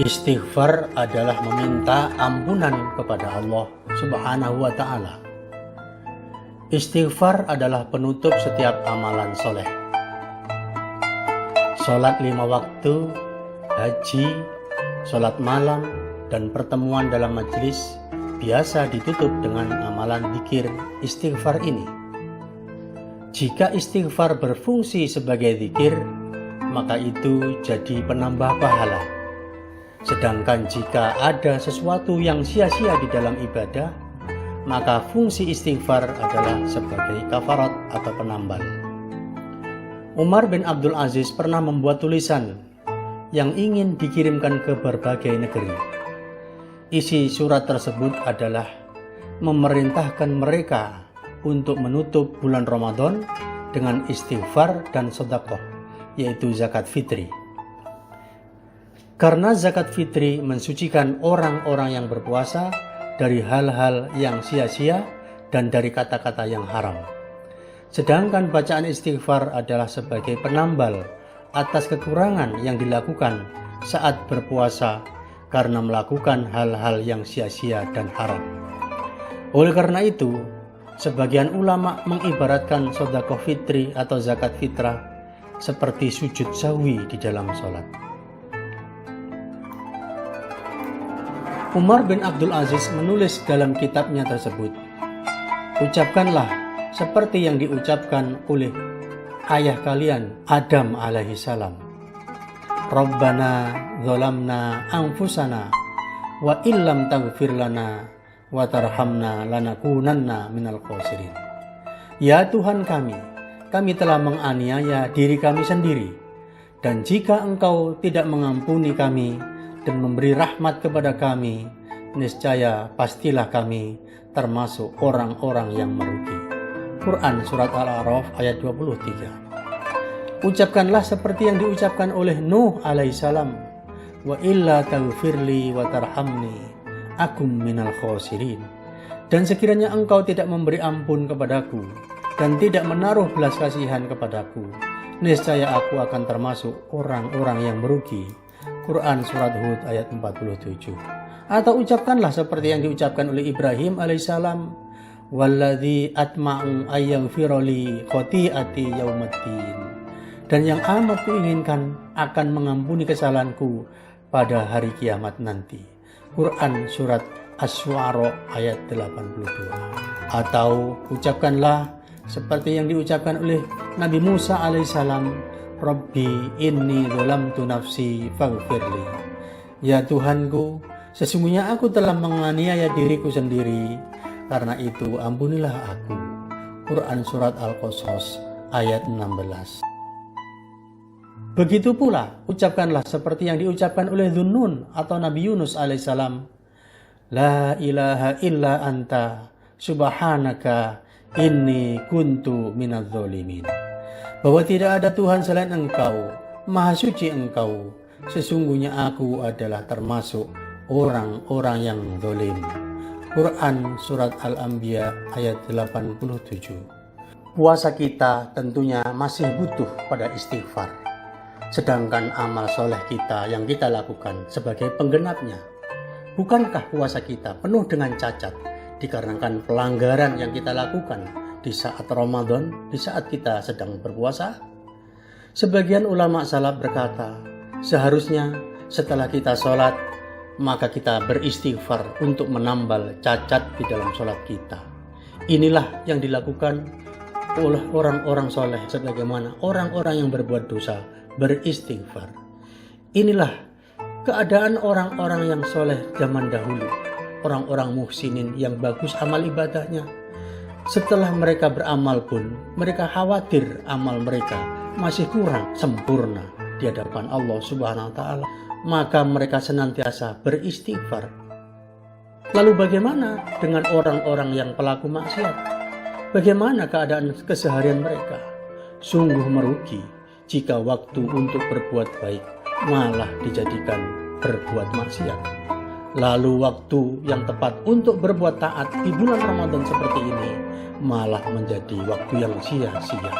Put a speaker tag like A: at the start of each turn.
A: Istighfar adalah meminta ampunan kepada Allah Subhanahu wa Ta'ala. Istighfar adalah penutup setiap amalan soleh. Sholat 5 waktu, haji, sholat malam, dan pertemuan dalam majelis biasa ditutup dengan amalan zikir istighfar ini. Jika istighfar berfungsi sebagai zikir, maka itu jadi penambah pahala. Sedangkan jika ada sesuatu yang sia-sia di dalam ibadah, maka fungsi istighfar adalah sebagai kafarat atau penambal. Umar bin Abdul Aziz pernah membuat tulisan yang ingin dikirimkan ke berbagai negeri. Isi surat tersebut adalah memerintahkan mereka untuk menutup bulan Ramadan dengan istighfar dan sedekah, yaitu zakat fitri. Karena zakat fitri mensucikan orang-orang yang berpuasa dari hal-hal yang sia-sia dan dari kata-kata yang haram. Sedangkan bacaan istighfar adalah sebagai penambal atas kekurangan yang dilakukan saat berpuasa karena melakukan hal-hal yang sia-sia dan haram. Oleh karena itu, sebagian ulama mengibaratkan sedekah fitri atau zakat fitrah seperti sujud sahwi di dalam sholat. Umar bin Abdul Aziz menulis dalam kitabnya tersebut, ucapkanlah seperti yang diucapkan oleh ayah kalian Adam alaihi salam. Rabbana zalamna anfusana wa illam taghfir lana wa tarhamna lanakunanna minal khasirin. Ya Tuhan kami telah menganiaya diri kami sendiri, dan jika Engkau tidak mengampuni kami dan memberi rahmat kepada kami, niscaya pastilah kami termasuk orang-orang yang merugi. Quran Surat Al-A'raf ayat 23. Ucapkanlah seperti yang diucapkan oleh Nuh alaihissalam, wa illa taghfirli wa tarhamni akum minal khasirin. Dan sekiranya engkau tidak memberi ampun kepadaku dan tidak menaruh belas kasihan kepadaku, niscaya aku akan termasuk orang-orang yang merugi. Quran Surat Hud ayat 47. Atau ucapkanlah seperti yang diucapkan oleh Ibrahim alaihissalam, walladzi atma'u ayyaghfirali khati'ati yaumaddin. Dan yang amat kuinginkan akan mengampuni kesalahanku pada hari kiamat nanti. Quran Surat Asy-Syu'ara ayat 82. Atau ucapkanlah seperti yang diucapkan oleh Nabi Musa alaihissalam, Rabbi inni zalamtu nafsi faghfirli. Ya Tuhanku, sesungguhnya aku telah menganiaya diriku sendiri, karena itu ampunilah aku. Quran Surat Al-Qasas ayat 16. Begitu pula ucapkanlah seperti yang diucapkan oleh Dhunnun atau Nabi Yunus alaihissalam, La ilaha illa anta subhanaka inni kuntu minadz zalimin. Bahwa tidak ada Tuhan selain Engkau, Maha Suci Engkau, sesungguhnya aku adalah termasuk orang-orang yang zalim. Quran Surat Al-Anbiya ayat 87. Puasa kita tentunya masih butuh pada istighfar, sedangkan amal soleh kita yang kita lakukan sebagai penggenapnya. Bukankah puasa kita penuh dengan cacat dikarenakan pelanggaran yang kita lakukan di saat Ramadan, di saat kita sedang berpuasa? Sebagian ulama salaf berkata, seharusnya setelah kita sholat, maka kita beristighfar untuk menambal cacat di dalam sholat kita. Inilah yang dilakukan oleh orang-orang soleh, sebagaimana orang-orang yang berbuat dosa beristighfar. Inilah keadaan orang-orang yang soleh zaman dahulu, orang-orang muhsinin yang bagus amal ibadahnya. Setelah mereka beramal pun, mereka khawatir amal mereka masih kurang sempurna di hadapan Allah Subhanahu wa Ta'ala. Maka mereka senantiasa beristighfar. Lalu bagaimana dengan orang-orang yang pelaku maksiat? Bagaimana keadaan keseharian mereka? Sungguh merugi jika waktu untuk berbuat baik malah dijadikan berbuat maksiat. Lalu waktu yang tepat untuk berbuat taat di bulan Ramadan seperti ini malah menjadi waktu yang sia-sia.